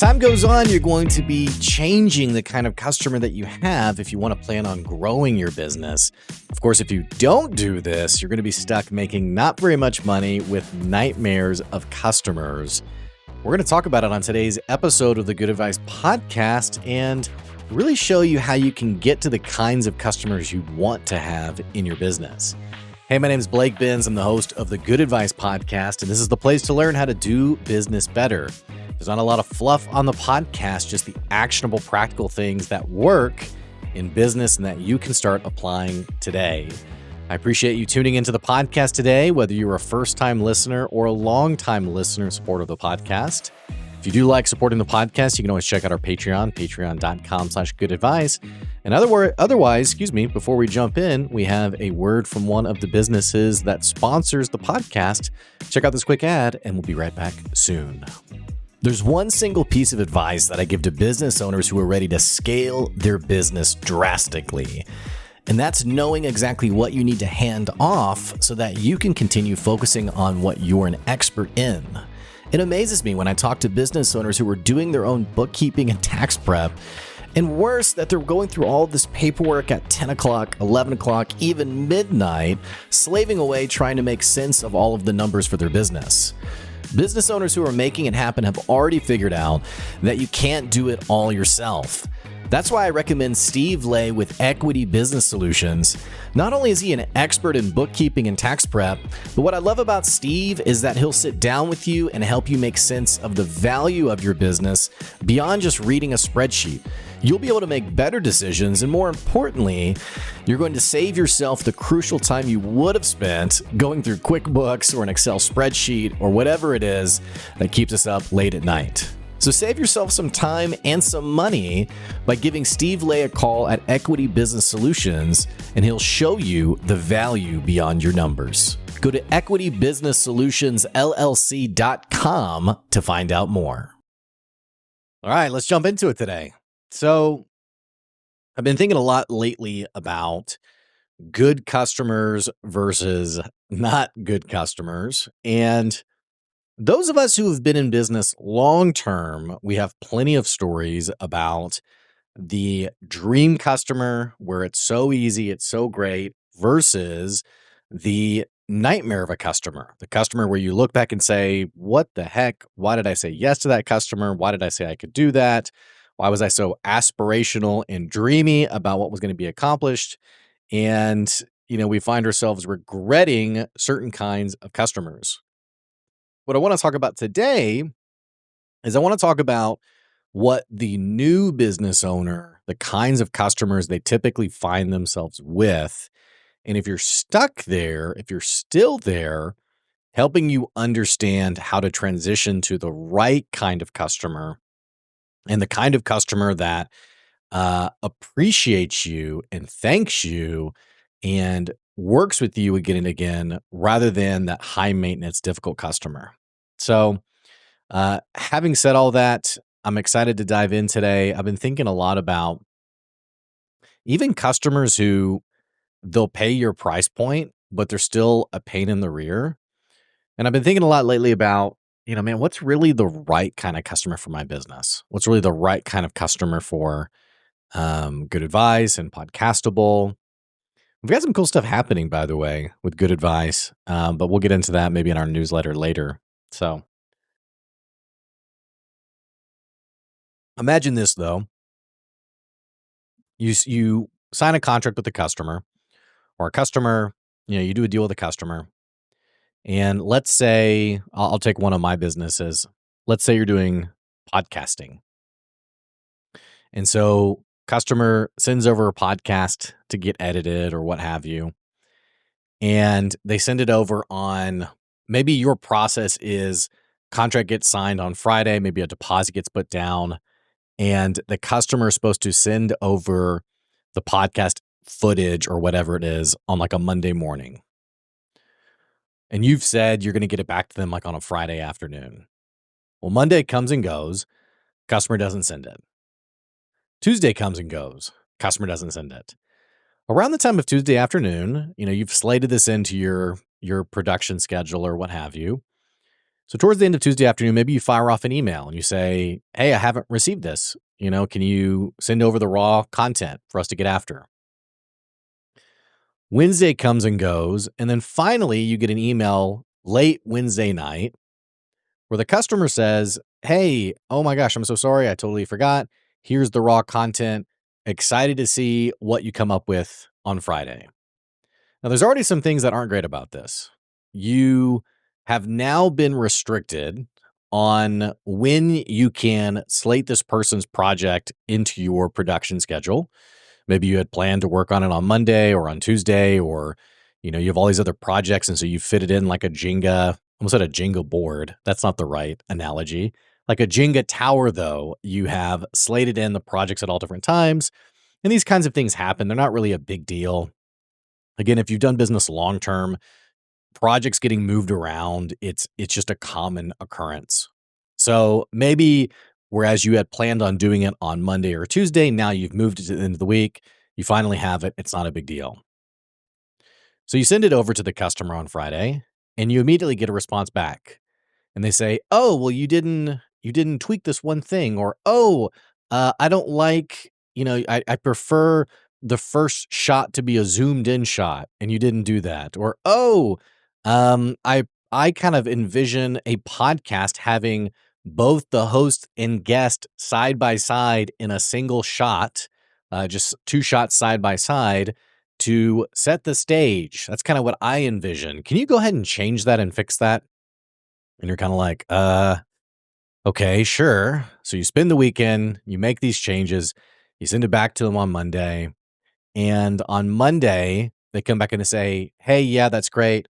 time goes on, you're going to be changing the kind of customer that you have if you want to plan on growing your business. Of course, if you don't do this, you're going to be stuck making not very much money with nightmares of customers. We're going to talk about it on today's episode of the Good Advice Podcast and really show you how you can get to the kinds of customers you want to have in your business. Hey, my name is Blake Benz. I'm the host of the Good Advice Podcast, and this is the place to learn how to do business better. There's not a lot of fluff on the podcast, just the actionable, practical things that work in business and that you can start applying today. I appreciate you tuning into the podcast today, whether you're a first-time listener or a long-time listener and supporter of the podcast. If you do like supporting the podcast, you can always check out our Patreon, patreon.com/goodadvice. And otherwise, before we jump in, we have a word from one of the businesses that sponsors the podcast. Check out this quick ad, and we'll be right back soon. There's one single piece of advice that I give to business owners who are ready to scale their business drastically. And that's knowing exactly what you need to hand off so that you can continue focusing on what you're an expert in. It amazes me when I talk to business owners who are doing their own bookkeeping and tax prep, and worse, that they're going through all this paperwork at 10 o'clock, 11 o'clock, even midnight, slaving away trying to make sense of all of the numbers for their business. Business owners who are making it happen have already figured out that you can't do it all yourself. That's why I recommend Steve Lay with Equity Business Solutions. Not only is he an expert in bookkeeping and tax prep, but what I love about Steve is that he'll sit down with you and help you make sense of the value of your business beyond just reading a spreadsheet. You'll be able to make better decisions, and more importantly, you're going to save yourself the crucial time you would have spent going through QuickBooks or an Excel spreadsheet or whatever it is that keeps us up late at night. So save yourself some time and some money by giving Steve Lay a call at Equity Business Solutions, and he'll show you the value beyond your numbers. Go to equitybusinesssolutionsllc.com to find out more. All right, let's jump into it today. So I've been thinking a lot lately about good customers versus not good customers. And those of us who have been in business long term, we have plenty of stories about the dream customer where it's so easy, it's so great, versus the nightmare of a customer, the customer where you look back and say, what the heck? Why did I say yes to that customer? Why did I say I could do that? Why was I so aspirational and dreamy about what was going to be accomplished? And, we find ourselves regretting certain kinds of customers. What I want to talk about today is I want to talk about what the new business owner, the kinds of customers they typically find themselves with. And if you're stuck there, if you're still there, helping you understand how to transition to the right kind of customer and the kind of customer that appreciates you and thanks you and works with you again and again, rather than that high maintenance, difficult customer. So having said all that, I'm excited to dive in today. I've been thinking a lot about even customers who they'll pay your price point, but they're still a pain in the rear. And I've been thinking a lot lately about, what's really the right kind of customer for my business? What's really the right kind of customer for Good Advice and Podcastable? We've got some cool stuff happening, by the way, with Good Advice, but we'll get into that maybe in our newsletter later. So imagine this, though. You sign a contract with a customer, or a customer, you do a deal with a customer. And let's say, I'll take one of my businesses. Let's say you're doing podcasting. And so customer sends over a podcast to get edited or what have you. And they send it over on, maybe your process is contract gets signed on Friday, maybe a deposit gets put down, and the customer is supposed to send over the podcast footage or whatever it is on like a Monday morning. And you've said you're going to get it back to them like on a Friday afternoon. Well, Monday comes and goes, customer doesn't send it. Tuesday comes and goes, customer doesn't send it. Around the time of Tuesday afternoon, you've slated this into your production schedule or what have you. So towards the end of Tuesday afternoon, maybe you fire off an email and you say, "Hey, I haven't received this. Can you send over the raw content for us to get after?" Wednesday comes and goes, and then finally you get an email late Wednesday night where the customer says, "Hey, oh my gosh, I'm so sorry. I totally forgot. Here's the raw content. Excited to see what you come up with on Friday." Now, there's already some things that aren't great about this. You have now been restricted on when you can slate this person's project into your production schedule. Maybe you had planned to work on it on Monday or on Tuesday, or you have all these other projects, and so you fit it in like a Jenga, almost at a Jenga board. That's not the right analogy. Like a Jenga tower, though, you have slated in the projects at all different times, and these kinds of things happen. They're not really a big deal. Again, if you've done business long term, projects getting moved around, it's just a common occurrence. So maybe whereas you had planned on doing it on Monday or Tuesday, now you've moved it to the end of the week. You finally have it. It's not a big deal. So you send it over to the customer on Friday and you immediately get a response back. And they say, "Oh, well, you didn't tweak this one thing," or "Oh, I don't like, I prefer the first shot to be a zoomed in shot, and you didn't do that," or "Oh, I kind of envision a podcast having both the host and guest side by side in a single shot, just two shots side by side." To set the stage. That's kind of what I envision. Can you go ahead and change that and fix that? And you're kinda like, okay, sure." So you spend the weekend, you make these changes, you send it back to them on Monday, and on Monday, they come back and they say, "Hey, yeah, that's great,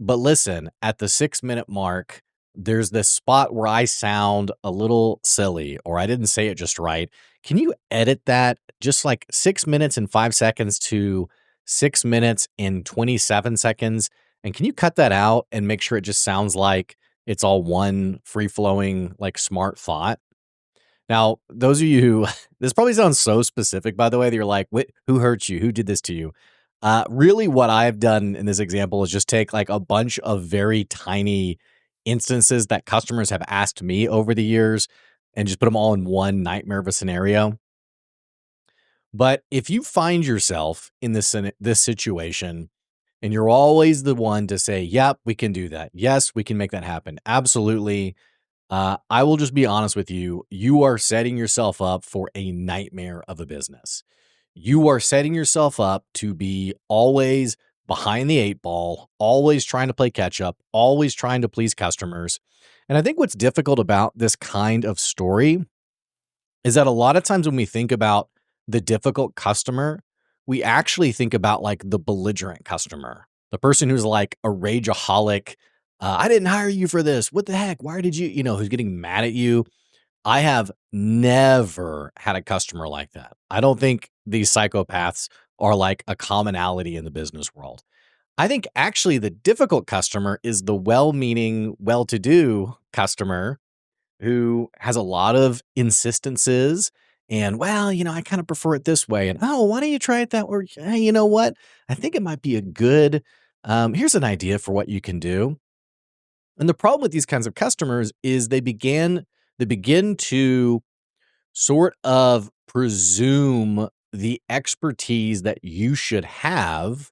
but listen, at the 6-minute mark, there's this spot where I sound a little silly or I didn't say it just right. Can you edit that just like 6 minutes and 5 seconds to 6 minutes and 27 seconds? And can you cut that out and make sure it just sounds like it's all one free flowing, like smart thought?" Now, those of you who this probably sounds so specific, by the way, that you're like, "What? Who hurt you? Who did this to you?" Really, what I've done in this example is just take like a bunch of very tiny instances that customers have asked me over the years and just put them all in one nightmare of a scenario. But if you find yourself in this situation and you're always the one to say, "Yep, we can do that. Yes, we can make that happen. Absolutely." I will just be honest with you. You are setting yourself up for a nightmare of a business. You are setting yourself up to be always behind the 8 ball, always trying to play catch up, always trying to please customers. And I think what's difficult about this kind of story is that a lot of times when we think about the difficult customer, we actually think about like the belligerent customer, the person who's like a rageaholic. "I didn't hire you for this. What the heck? Why did who's getting mad at you?" I have never had a customer like that. I don't think these psychopaths are like a commonality in the business world. I think actually the difficult customer is the well meaning, well to do customer who has a lot of insistences and, "Well, I kind of prefer it this way." And, "Oh, why don't you try it that way? Hey, you know what? I think it might be a good, here's an idea for what you can do." And the problem with these kinds of customers is they begin to sort of presume the expertise that you should have.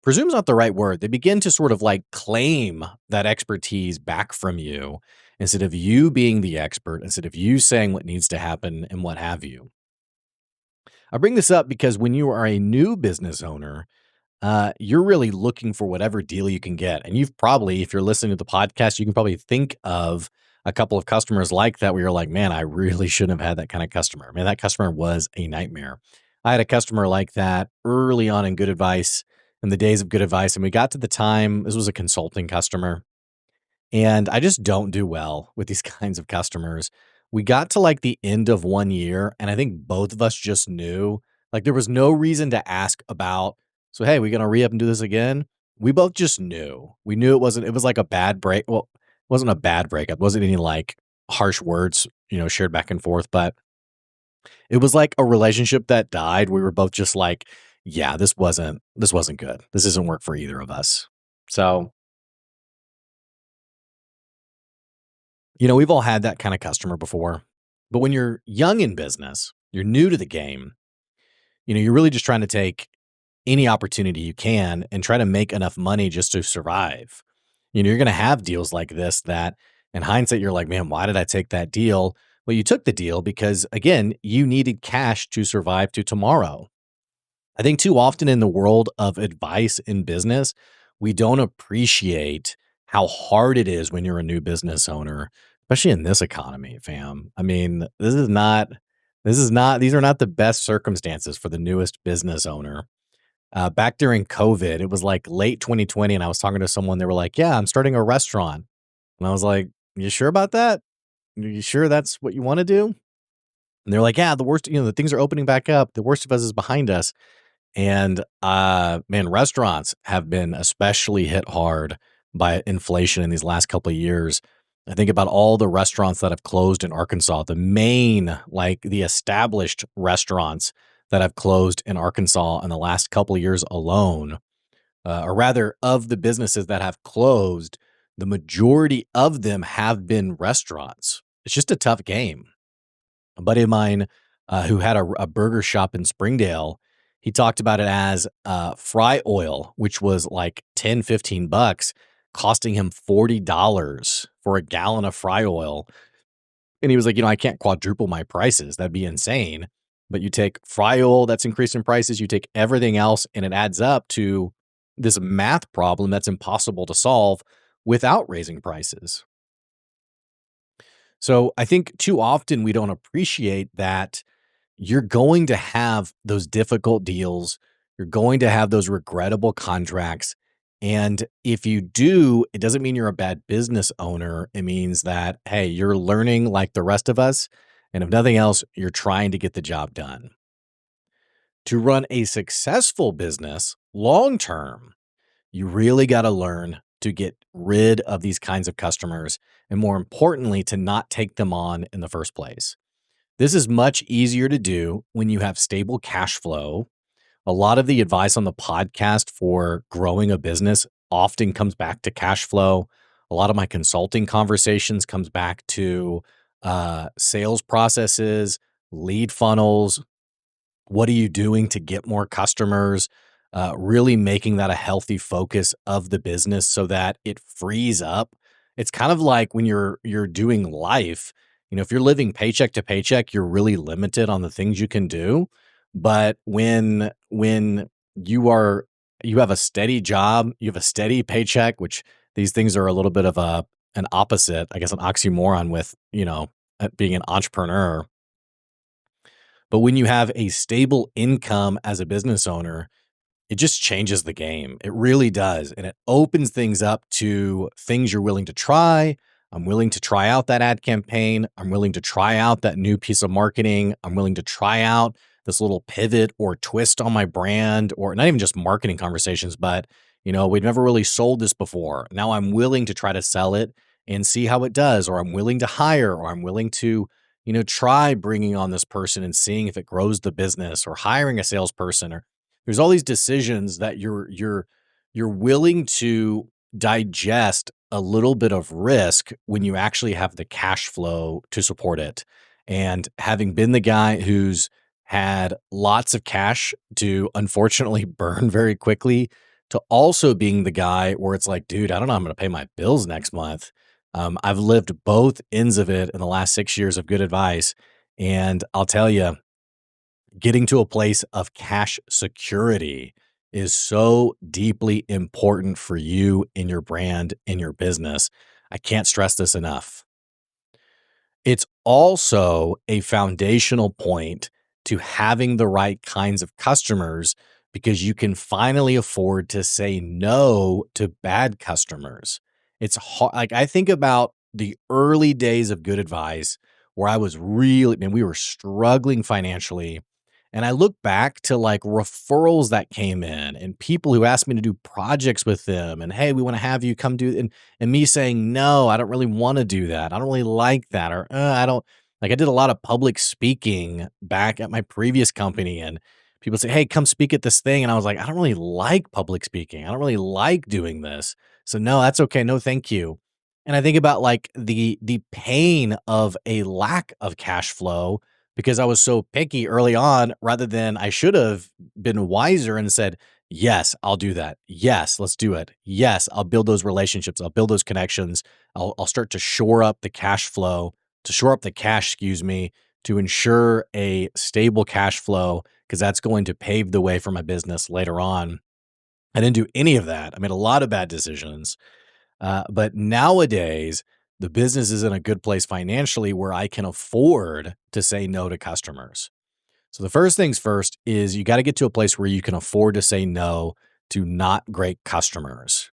Presume's not the right word. They begin to sort of like claim that expertise back from you instead of you being the expert, instead of you saying what needs to happen and what have you. I bring this up because when you are a new business owner, you're really looking for whatever deal you can get. And you've probably, if you're listening to the podcast, you can probably think of a couple of customers like that where you're like, "Man, I really shouldn't have had that kind of customer. Man, that customer was a nightmare." I had a customer like that early on in Good Advice, in the days of Good Advice. And we got to the time, this was a consulting customer. And I just don't do well with these kinds of customers. We got to like the end of 1 year, and I think both of us just knew, like, there was no reason to ask about, "So, hey, we gonna re up and do this again?" We both just knew. We knew it was like a bad break. Well, it wasn't a bad breakup. It wasn't any like harsh words, shared back and forth, but it was like a relationship that died. We were both just like, "Yeah, this wasn't good. This doesn't work for either of us." So We've all had that kind of customer before. But when you're young in business, you're new to the game, you're really just trying to take any opportunity you can and try to make enough money just to survive. You're going to have deals like this that in hindsight, you're like, man, why did I take that deal? Well, you took the deal because, again, you needed cash to survive to tomorrow. I think too often in the world of advice in business, we don't appreciate how hard it is when you're a new business owner, especially in this economy, fam. I mean, these are not the best circumstances for the newest business owner. Back during COVID, it was like late 2020, and I was talking to someone. They were like, "Yeah, I'm starting a restaurant," and I was like, "You sure about that? Are you sure that's what you want to do?" And they're like, "Yeah, the worst. The things are opening back up. The worst of us is behind us." And, man, restaurants have been especially hit hard by inflation in these last couple of years. I think about all the restaurants that have closed in Arkansas, the main, like the established restaurants that have closed in Arkansas in the last couple of years alone, or rather, of the businesses that have closed, the majority of them have been restaurants. It's just a tough game. A buddy of mine, who had a burger shop in Springdale, he talked about it as, fry oil, which was like 10, $15, costing him $40 for a gallon of fry oil. And he was like, "I can't quadruple my prices. That'd be insane." But you take fry oil that's increased in prices, you take everything else, and it adds up to this math problem that's impossible to solve without raising prices. So I think too often we don't appreciate that you're going to have those difficult deals. You're going to have those regrettable contracts. And if you do, it doesn't mean you're a bad business owner. It means that, hey, you're learning like the rest of us. And if nothing else, you're trying to get the job done. To run a successful business long term, you really got to learn to get rid of these kinds of customers. And more importantly, to not take them on in the first place. This is much easier to do when you have stable cash flow. A lot of the advice on the podcast for growing a business often comes back to cash flow. A lot of my consulting conversations comes back to sales processes, lead funnels. What are you doing to get more customers? Really making that a healthy focus of the business so that it frees up. It's kind of like when you're doing life. If you're living paycheck to paycheck, you're really limited on the things you can do. But when you have a steady job, you have a steady paycheck, which these things are a little bit of an opposite, I guess, an oxymoron with being an entrepreneur. But when you have a stable income as a business owner, it just changes the game. It really does. And it opens things up to things you're willing to try. I'm willing to try out that ad campaign. I'm willing to try out that new piece of marketing. I'm willing to try out this little pivot or twist on my brand, or not even just marketing conversations, but we've never really sold this before. Now I'm willing to try to sell it and see how it does, or I'm willing to hire, or I'm willing to, try bringing on this person and seeing if it grows the business, or hiring a salesperson, or there's all these decisions that you're willing to digest a little bit of risk when you actually have the cash flow to support it. And having been the guy who's had lots of cash to unfortunately burn very quickly, to also being the guy where it's like, dude, I don't know, I'm going to pay my bills next month. I've lived both ends of it in the last 6 years of good advice. And I'll tell you, getting to a place of cash security is so deeply important for you in your brand, in your business. I can't stress this enough. It's also a foundational point to having the right kinds of customers because you can finally afford to say no to bad customers. It's hard. Like I think about the early days of good advice where I was really, and we were struggling financially, and I look back to like referrals that came in and people who asked me to do projects with them and, hey, we want to have you come do, and me saying, no, I don't really want to do that. I don't really like that. Or I don't like, I did a lot of public speaking back at my previous company, and people say, hey, come speak at this thing. And I was like, I don't really like public speaking. I don't really like doing this. So no, that's okay. No, thank you. And I think about like the pain of a lack of cash flow because I was so picky early on rather than I should have been wiser and said, "Yes, I'll do that. Yes, let's do it. Yes, I'll build those relationships. I'll build those connections. I'll start to shore up the cash flow, to shore up the cash, excuse me, to ensure a stable cash flow because that's going to pave the way for my business later on." I didn't do any of that. I made a lot of bad decisions, but nowadays, the business is in a good place financially where I can afford to say no to customers. So the first things first is you got to get to a place where you can afford to say no to not great customers.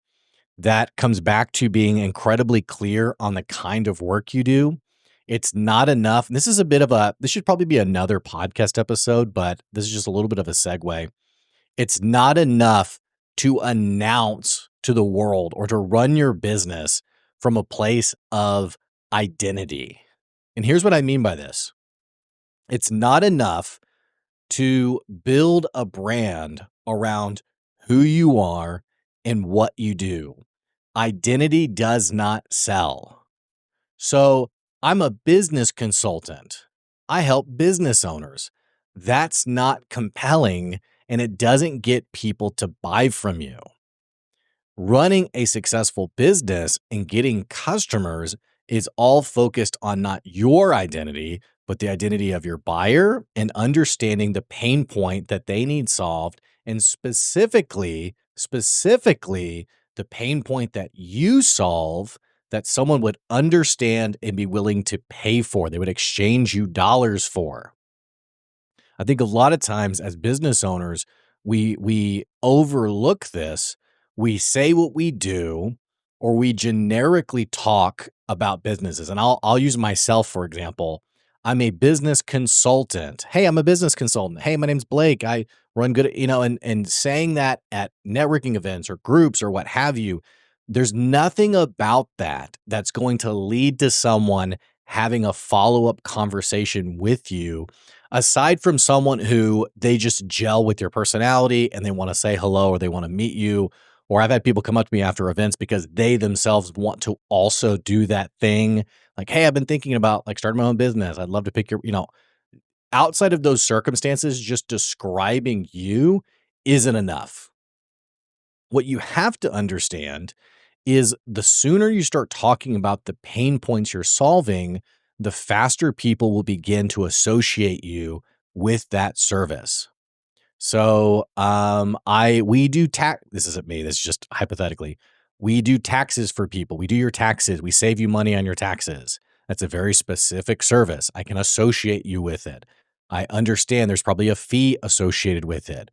That comes back to being incredibly clear on the kind of work you do. It's not enough. This is a bit of a, this should probably be another podcast episode, but this is just a little bit of a segue. It's not enough to announce to the world or to run your business from a place of identity. And here's what I mean by this. It's not enough to build a brand around who you are and what you do. Identity does not sell. So I'm a business consultant. I help business owners. That's not compelling and it doesn't get people to buy from you. Running a successful business and getting customers is all focused on not your identity, but the identity of your buyer and understanding the pain point that they need solved. And specifically, the pain point that you solve that someone would understand and be willing to pay for. They would exchange you dollars for. I think a lot of times as business owners, we overlook this. We say what we do, or we generically talk about businesses. And I'll use myself for example. I'm a business consultant. Hey, I'm a business consultant. Hey, my name's Blake. I run good, and saying that at networking events or groups or what have you, there's nothing about that that's going to lead to someone having a follow-up conversation with you aside from someone who they just gel with your personality and they want to say hello or they want to meet you. Or I've had people come up to me after events because they themselves want to also do that thing. Like, hey, I've been thinking about like starting my own business. I'd love to pick your, outside of those circumstances, just describing you isn't enough. What you have to understand is the sooner you start talking about the pain points you're solving, the faster people will begin to associate you with that service. So, we do tax. This isn't me. This is just hypothetically. We do taxes for people. We do your taxes. We save you money on your taxes. That's a very specific service. I can associate you with it. I understand there's probably a fee associated with it.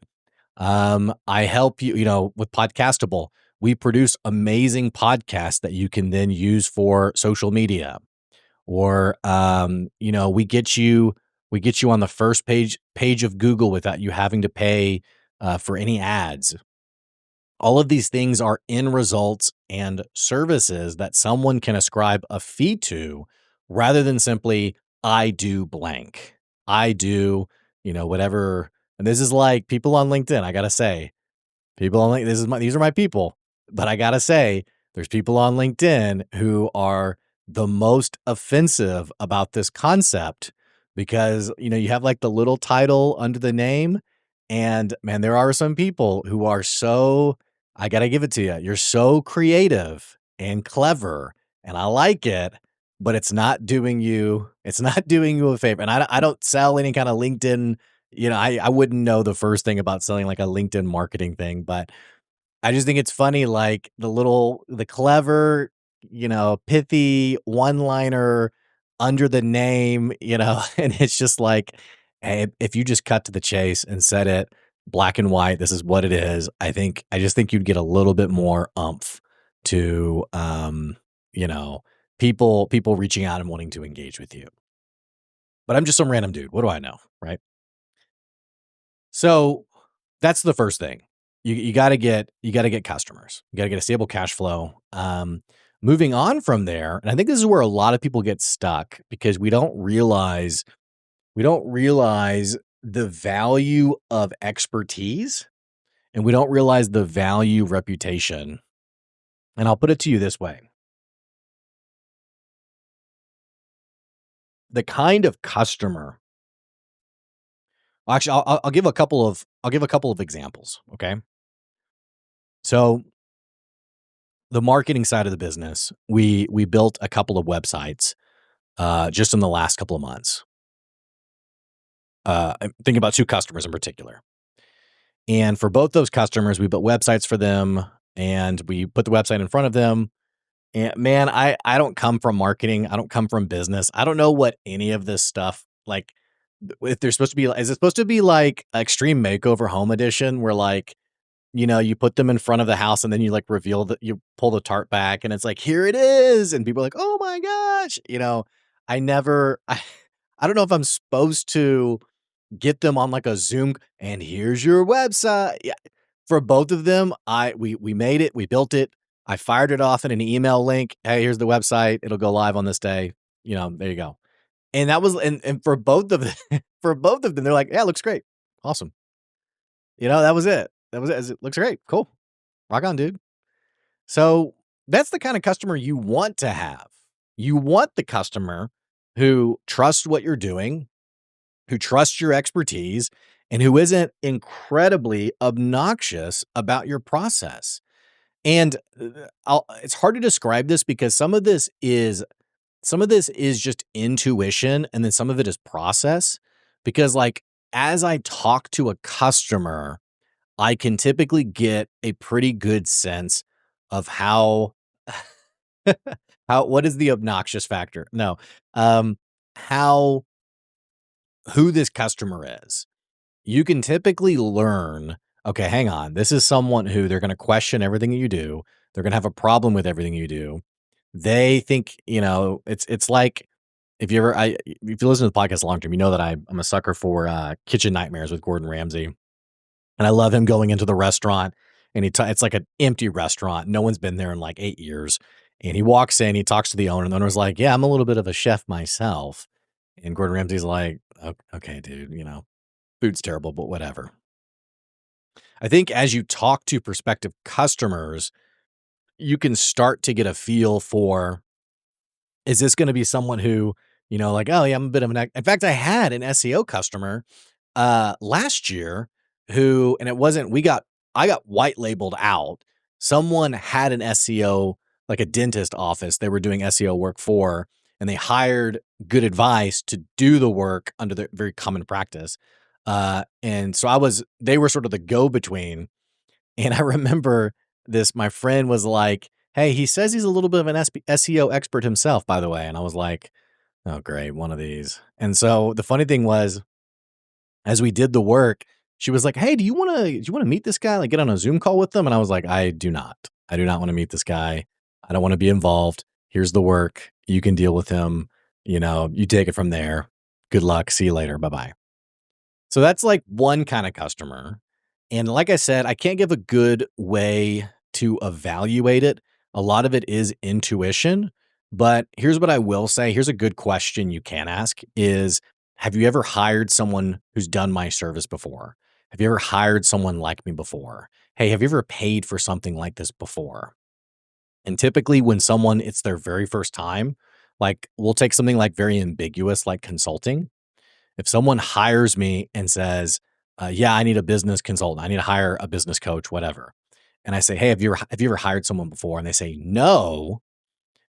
I help you, with Podcastable. We produce amazing podcasts that you can then use for social media. Or we get you on the first page of Google without you having to pay for any ads. All of these things are end results and services that someone can ascribe a fee to rather than simply I do blank. I do, whatever. And this is like people on LinkedIn, I got to say. People on these are my people, but I gotta say, there's people on LinkedIn who are the most offensive about this concept because you have like the little title under the name, and man, there are some people who are so I gotta give it to you. You're so creative and clever, and I like it, but it's not doing you a favor. And I don't sell any kind of LinkedIn. I wouldn't know the first thing about selling like a LinkedIn marketing thing, but I just think it's funny, like the clever, pithy one-liner under the name, and it's just like, hey, if you just cut to the chase and said it black and white, this is what it is. I just think you'd get a little bit more umph to, you know, people reaching out and wanting to engage with you. But I'm just some random dude. What do I know, right? So that's the first thing. You gotta get customers. You gotta get a stable cash flow. Moving on from there, and I think this is where a lot of people get stuck because we don't realize the value of expertise and we don't realize the value of reputation. And I'll put it to you this way. the kind of customer actually, I'll give a couple of examples, okay? So, the marketing side of the business, we built a couple of websites, just in the last couple of months. I'm thinking about 2 customers in particular. And for both those customers, we built websites for them, and we put the website in front of them. And man, I don't come from marketing. I don't come from business. I don't know what any of this stuff like. If they're supposed to be, is it supposed to be like Extreme Makeover Home Edition, where like you put them in front of the house and then you like reveal that you pull the tarp back and it's like here it is, and people are like, oh my gosh, I never, I don't know if I'm supposed to get them on like a Zoom and here's your website. Yeah. For both of them, we made it, we built it. I fired it off in an email link. Hey, here's the website. It'll go live on this day. There you go. And that was and for both of them, for both of them, they're like, yeah, it looks great. Awesome. That was it. That was it. It looks great. Cool. Rock on, dude. So that's the kind of customer you want to have. You want the customer who trusts what you're doing, who trusts your expertise, and who isn't incredibly obnoxious about your process. And it's hard to describe this because some of this is just intuition, and then some of it is process. Because like as I talk to a customer, I can typically get a pretty good sense of how how what is the obnoxious factor? No, how who this customer is. You can typically learn, okay, hang on. This is someone who they're going to question everything that you do. They're going to have a problem with everything you do. They think, it's like if you listen to the podcast long term, you know that I'm a sucker for Kitchen Nightmares with Gordon Ramsay. And I love him going into the restaurant and it's like an empty restaurant. No one's been there in like 8 years. And he walks in, he talks to the owner, and the owner's like, yeah, I'm a little bit of a chef myself. And Gordon Ramsay's like, okay, dude, food's terrible, but whatever. I think as you talk to prospective customers, you can start to get a feel for, is this going to be someone who, like, oh yeah, I'm a bit of in fact, I had an SEO customer last year who, and it wasn't, I got white labeled out. Someone had an SEO, like a dentist office they were doing SEO work for, and they hired Good Advice to do the work under the very common practice. And so they were sort of the go between. And I remember my friend was like, hey, he says he's a little bit of an SEO expert himself, by the way. And I was like, oh, great, one of these. And so the funny thing was, as we did the work, she was like, hey, do you want to meet this guy? Like get on a Zoom call with them? And I was like, I do not. I do not want to meet this guy. I don't want to be involved. Here's the work. You can deal with him. You take it from there. Good luck. See you later. Bye-bye. So that's like one kind of customer. And like I said, I can't give a good way to evaluate it. A lot of it is intuition. But here's what I will say. Here's a good question you can ask is, have you ever hired someone who's done my service before? Have you ever hired someone like me before? Hey, have you ever paid for something like this before? And typically when it's their very first time, like we'll take something like very ambiguous, like consulting. If someone hires me and says, yeah, I need a business consultant, I need to hire a business coach, whatever. And I say, hey, have you ever hired someone before? And they say, no,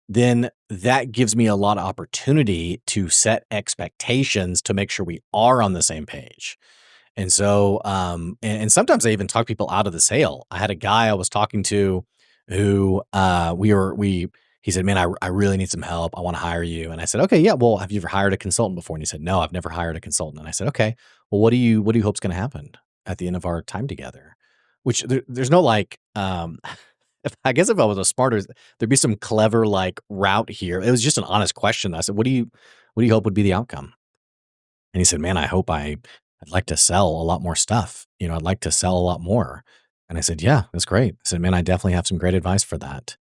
then that gives me a lot of opportunity to set expectations to make sure we are on the same page. And so, and sometimes I even talk people out of the sale. I had a guy I was talking to who, he said, man, I really need some help. I want to hire you. And I said, okay, yeah. Well, have you ever hired a consultant before? And he said, no, I've never hired a consultant. And I said, okay, well, what do you hope's going to happen at the end of our time together? Which there's no like, if I was a smarter, there'd be some clever like route here. It was just an honest question. I said, what do you hope would be the outcome? And he said, man, I'd like to sell a lot more stuff. I'd like to sell a lot more. And I said, yeah, that's great. I said, man, I definitely have some great advice for that.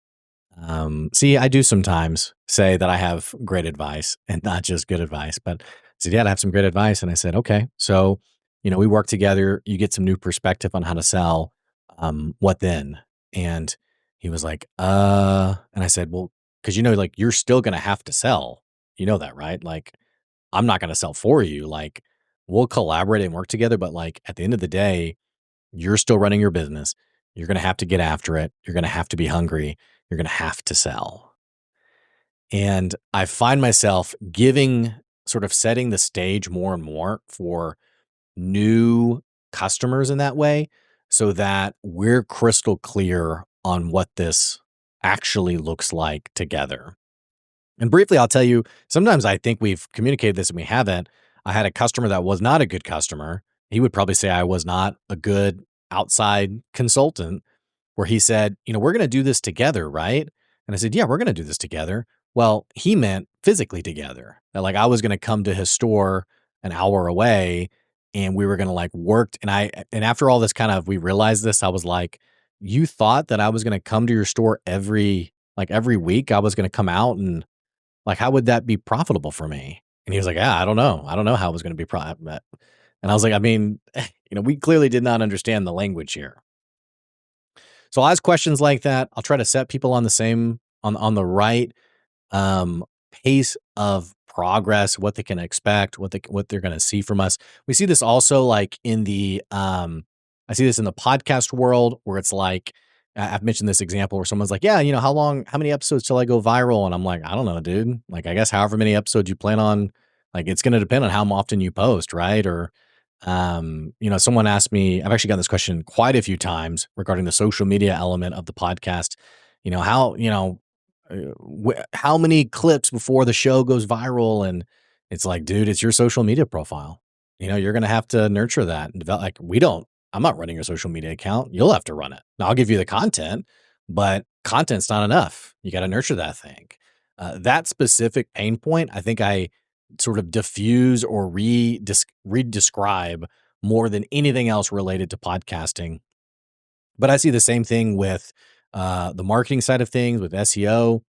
See, I do sometimes say that I have great advice and not just good advice, but I said, yeah, I have some great advice. And I said, okay, so, we work together, you get some new perspective on how to sell. What then? And he was like, and I said, well, cause like, you're still going to have to sell. You know that, right? Like I'm not going to sell for you. Like, we'll collaborate and work together, but like at the end of the day, you're still running your business. You're going to have to get after it. You're going to have to be hungry. You're going to have to sell. And I find myself giving sort of setting the stage more and more for new customers in that way so that we're crystal clear on what this actually looks like together. And briefly, I'll tell you, sometimes I think we've communicated this and we haven't. I had a customer that was not a good customer. He would probably say I was not a good outside consultant, where he said, "We're going to do this together, right?" And I said, "Yeah, we're going to do this together." Well, he meant physically together. That like I was going to come to his store an hour away and we were going to like work. And after all this kind of, we realized this, I was like, "You thought that I was going to come to your store every week? I was going to come out and like, how would that be profitable for me?" And he was like, "Yeah, I don't know. I don't know how it was going to be profitable." And I was like, I mean, we clearly did not understand the language here. So I'll ask questions like that. I'll try to set people on the same on the right um, pace of progress, what they can expect, what they're going to see from us. We see this also like in the I see this in the podcast world where it's like I've mentioned this example where someone's like, "Yeah, how many episodes till I go viral?" And I'm like, "I don't know, dude. Like, I guess however many episodes you plan on, like, it's going to depend on how often you post, right?" Or someone asked me, I've actually gotten this question quite a few times regarding the social media element of the podcast. How many clips before the show goes viral? And it's like, dude, it's your social media profile. You're going to have to nurture that and develop. Like, I'm not running your social media account. You'll have to run it. Now, I'll give you the content, but content's not enough. You got to nurture that thing. That specific pain point, I think I sort of diffuse or re-describe more than anything else related to podcasting. But I see the same thing with the marketing side of things with SEO,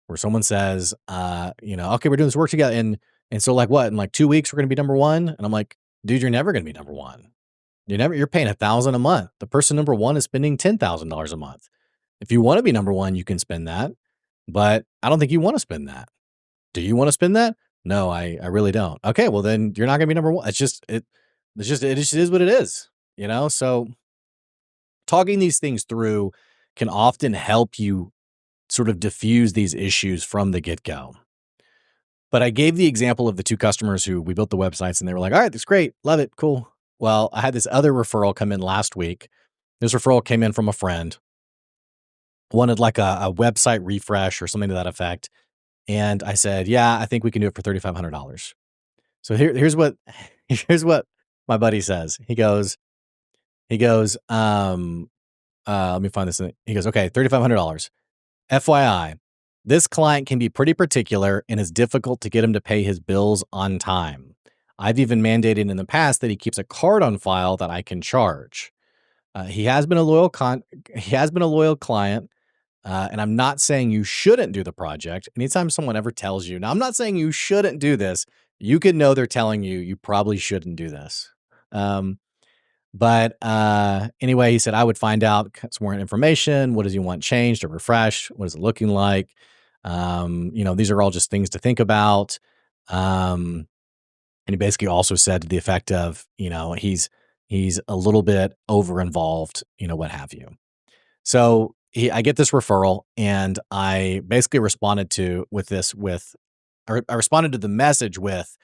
where someone says, "Okay, we're doing this work together, and so like what? In like 2 weeks, we're going to be number one." And I'm like, "Dude, you're never going to be number one. You're paying 1,000 a month. The person number one is spending $10,000 a month. If you want to be number one, you can spend that, but I don't think you want to spend that. Do you want to spend that? No, I really don't. Okay, well then you're not going to be number one. It just is what it is. So talking these things through can often help you sort of diffuse these issues from the get go. But I gave the example of the two customers who we built the websites and they were like, "All right, that's great. Love it. Cool." Well, I had this other referral come in last week. This referral came in from a friend, wanted like a website refresh or something to that effect. And I said, "Yeah, I think we can do it for $3,500. So here's what here's what my buddy says. Let me find this. He goes, "Okay, $3,500. FYI, this client can be pretty particular and it's difficult to get him to pay his bills on time. I've even mandated in the past that he keeps a card on file that I can charge. He has been a he has been a loyal client, and I'm not saying you shouldn't do the project. Anytime someone ever tells you, now I'm not saying you shouldn't do this, you can know they're telling you you probably shouldn't do this. Um, but anyway, he said I would find out some more information. What does he want changed or refreshed? What is it looking like? These are all just things to think about. Um, and he basically also said to the effect of, he's a little bit over involved, what have you. So I get this referral, and I basically responded to with this with I responded to the message with,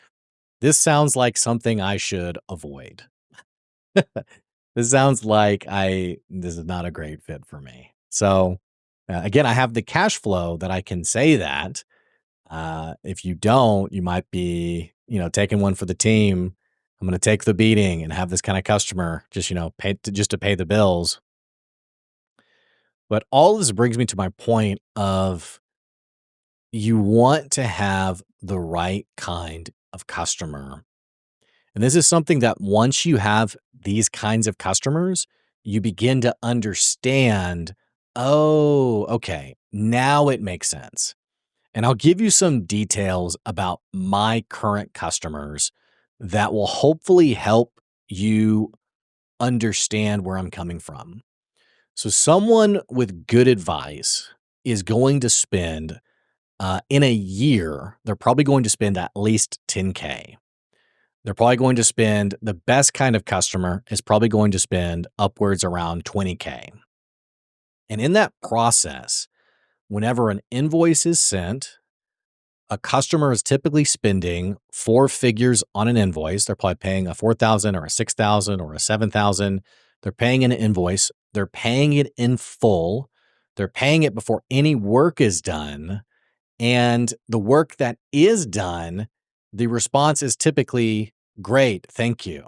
"This sounds like something I should avoid." This sounds like this is not a great fit for me. So, again, I have the cash flow that I can say that. If you don't, you might be, taking one for the team. I'm going to take the beating and have this kind of customer just, just to pay the bills. But all this brings me to my point of you want to have the right kind of customer. And this is something that once you have these kinds of customers, you begin to understand, oh, okay, now it makes sense. And I'll give you some details about my current customers that will hopefully help you understand where I'm coming from. So, someone with good advice is going to spend in a year, they're probably going to spend at least 10K. They're probably going to spend the best kind of customer is probably going to spend upwards around 20K. And in that process, whenever an invoice is sent, a customer is typically spending four figures on an invoice. They're probably paying a 4,000 or a 6,000 or a 7,000. They're paying an invoice. They're paying it in full. They're paying it before any work is done. And the work that is done, the response is typically, great, thank you.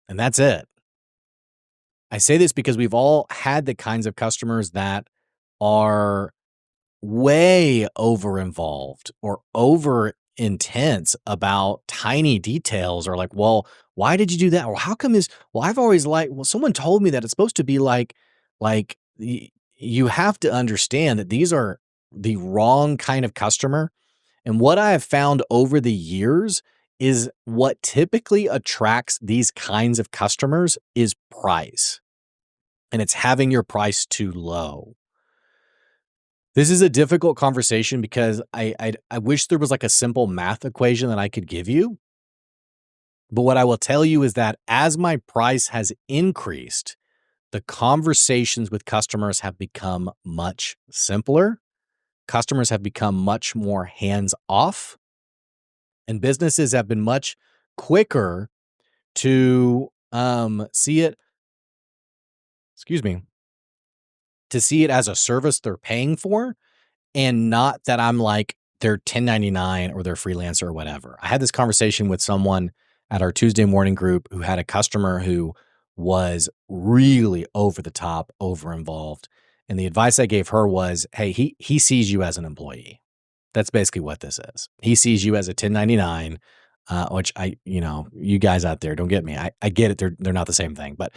And that's it. I say this because we've all had the kinds of customers that are way over involved or over intense about tiny details or like, well, why did you do that? Or how come well, I've always liked, well, someone told me that it's supposed to be like you have to understand that these are the wrong kind of customer. And what I have found over the years is what typically attracts these kinds of customers is price. And it's having your price too low. This is a difficult conversation because I wish there was like a simple math equation that I could give you. But what I will tell you is that as my price has increased, the conversations with customers have become much simpler. Customers have become much more hands off, and businesses have been much quicker to see it, excuse me, to see it as a service they're paying for and not that I'm like they're 1099 or they're freelancer or whatever. I had this conversation with someone at our Tuesday morning group who had a customer who was really over the top, over involved. And the advice I gave her was, hey, he sees you as an employee. That's basically what this is. He sees you as a 1099, which you guys out there, don't get me. I get it. They're not the same thing, but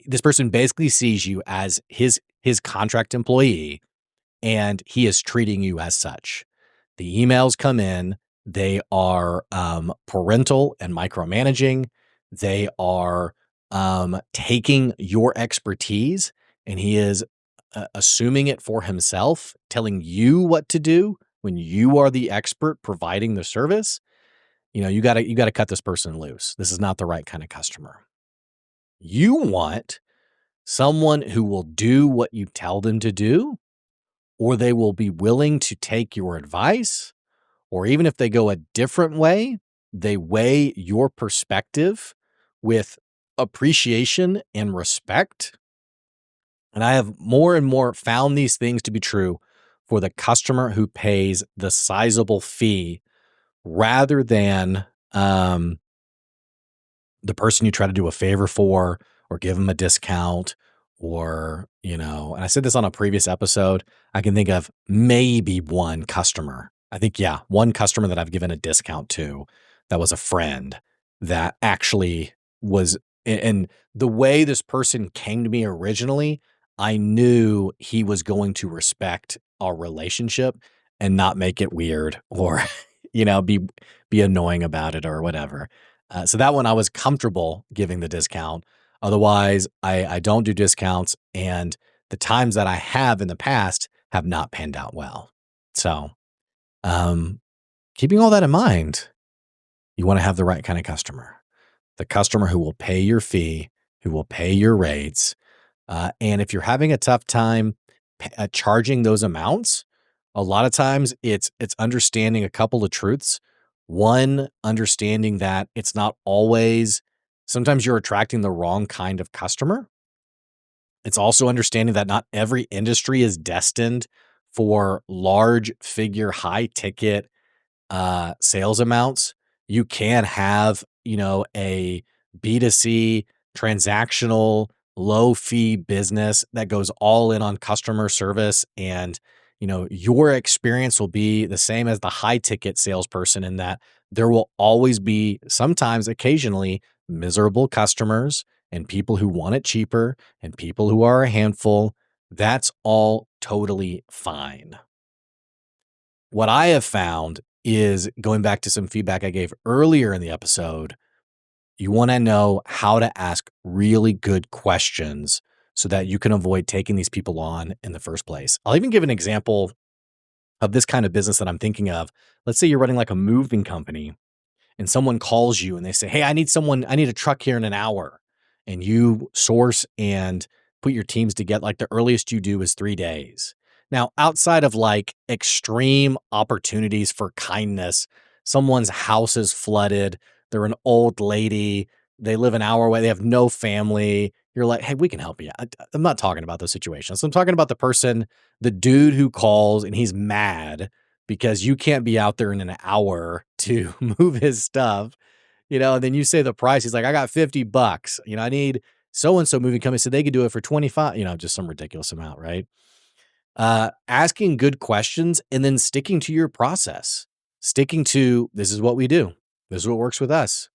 this person basically sees you as his contract employee and he is treating you as such. The emails come in, they are parental and micromanaging. They are taking your expertise and he is assuming it for himself, telling you what to do when you are the expert providing the service. You got to cut this person loose. This is not the right kind of customer. You want someone who will do what you tell them to do, or they will be willing to take your advice, or even if they go a different way, they weigh your perspective with appreciation and respect. And I have more and more found these things to be true for the customer who pays the sizable fee rather than the person you try to do a favor for or give them a discount and I said this on a previous episode, I can think of maybe one customer. I think, yeah, one customer that I've given a discount to that was a friend that actually was, and the way this person came to me originally, I knew he was going to respect our relationship and not make it weird or, be annoying about it or whatever. So that one I was comfortable giving the discount. Otherwise, I don't do discounts, and the times that I have in the past have not panned out well. So, keeping all that in mind, you want to have the right kind of customer, the customer who will pay your fee, who will pay your rates. And if you're having a tough time charging those amounts, a lot of times it's understanding a couple of truths. One, understanding that it's not always, sometimes you're attracting the wrong kind of customer. It's also understanding that not every industry is destined for large figure, high ticket sales amounts. You can have, a B2C transactional low fee business that goes all in on customer service. And, your experience will be the same as the high ticket salesperson in that there will always be sometimes occasionally miserable customers and people who want it cheaper and people who are a handful. That's all totally fine. What I have found is going back to some feedback I gave earlier in the episode, you want to know how to ask really good questions so that you can avoid taking these people on in the first place. I'll even give an example of this kind of business that I'm thinking of. Let's say you're running like a moving company and someone calls you and they say, "Hey, I need a truck here in an hour." And you source and put your teams together. Like the earliest you do is 3 days. Now, outside of like extreme opportunities for kindness, someone's house is flooded. They're an old lady. They live an hour away. They have no family. You're like, "Hey, we can help you." I'm not talking about those situations. I'm talking about the dude who calls and he's mad because you can't be out there in an hour to move his stuff, and then you say the price. He's like, "I got $50. I need so and so moving company so they could do it for 25, just some ridiculous amount, right?" Asking good questions and then sticking to your process. Sticking to, this is what we do. This is what works with us.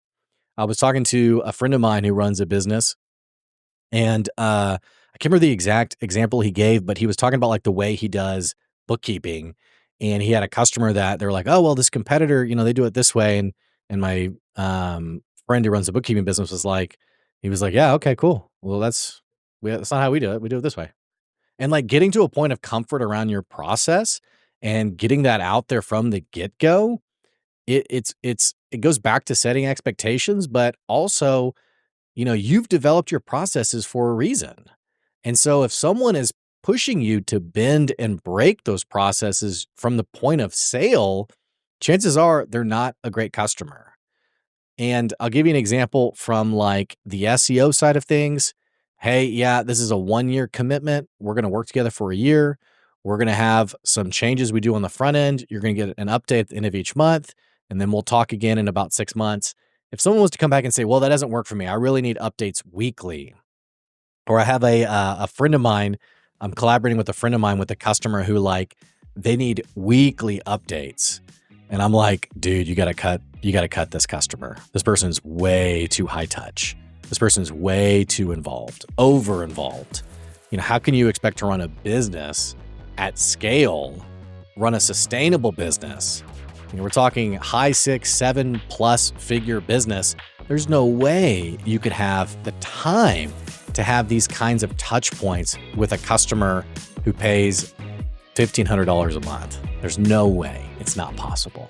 I was talking to a friend of mine who runs a business, and I can't remember the exact example he gave, but he was talking about like the way he does bookkeeping. And he had a customer that they're like, "Oh, well, this competitor, they do it this way." And my friend who runs the bookkeeping business he was like, "Yeah, okay, cool. Well, that's not how we do it. We do it this way." And like getting to a point of comfort around your process and getting that out there from the get go, it goes back to setting expectations, but also, you've developed your processes for a reason. And so if someone is pushing you to bend and break those processes from the point of sale, chances are they're not a great customer. And I'll give you an example from like the SEO side of things. "Hey, yeah, this is a 1-year commitment. We're going to work together for a year. We're going to have some changes we do on the front end. You're going to get an update at the end of each month, and then we'll talk again in about 6 months." If someone was to come back and say, "Well, that doesn't work for me. I really need updates weekly." Or I have a friend of mine, I'm collaborating with a friend of mine with a customer who they need weekly updates. And I'm like, "Dude, you got to cut this customer. This person's way too high touch. This person's way too involved, over involved. How can you expect to run a business at scale, run a sustainable business? We're talking high 6, 7+ figure business. There's no way you could have the time to have these kinds of touch points with a customer who pays $1,500 a month. There's no way. It's not possible."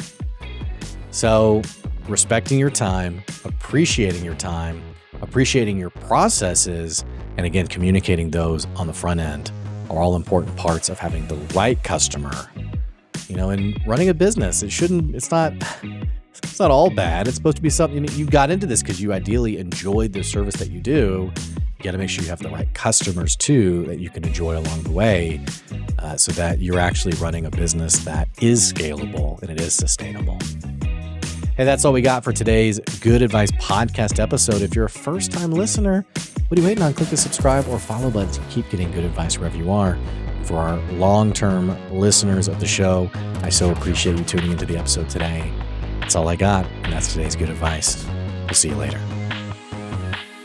So respecting your time, appreciating your processes, and again, communicating those on the front end are all important parts of having the right customer. And running a business, it's not all bad. It's supposed to be something you got into this because you ideally enjoyed the service that you do. You got to make sure you have the right customers too that you can enjoy along the way, so that you're actually running a business that is scalable and it is sustainable. Hey, that's all we got for today's Good Advice podcast episode. If you're a first-time listener, what are you waiting on? Click the subscribe or follow button to keep getting good advice wherever you are. For our long-term listeners of the show, I so appreciate you tuning into the episode today. That's all I got, and that's today's good advice. We'll see you later.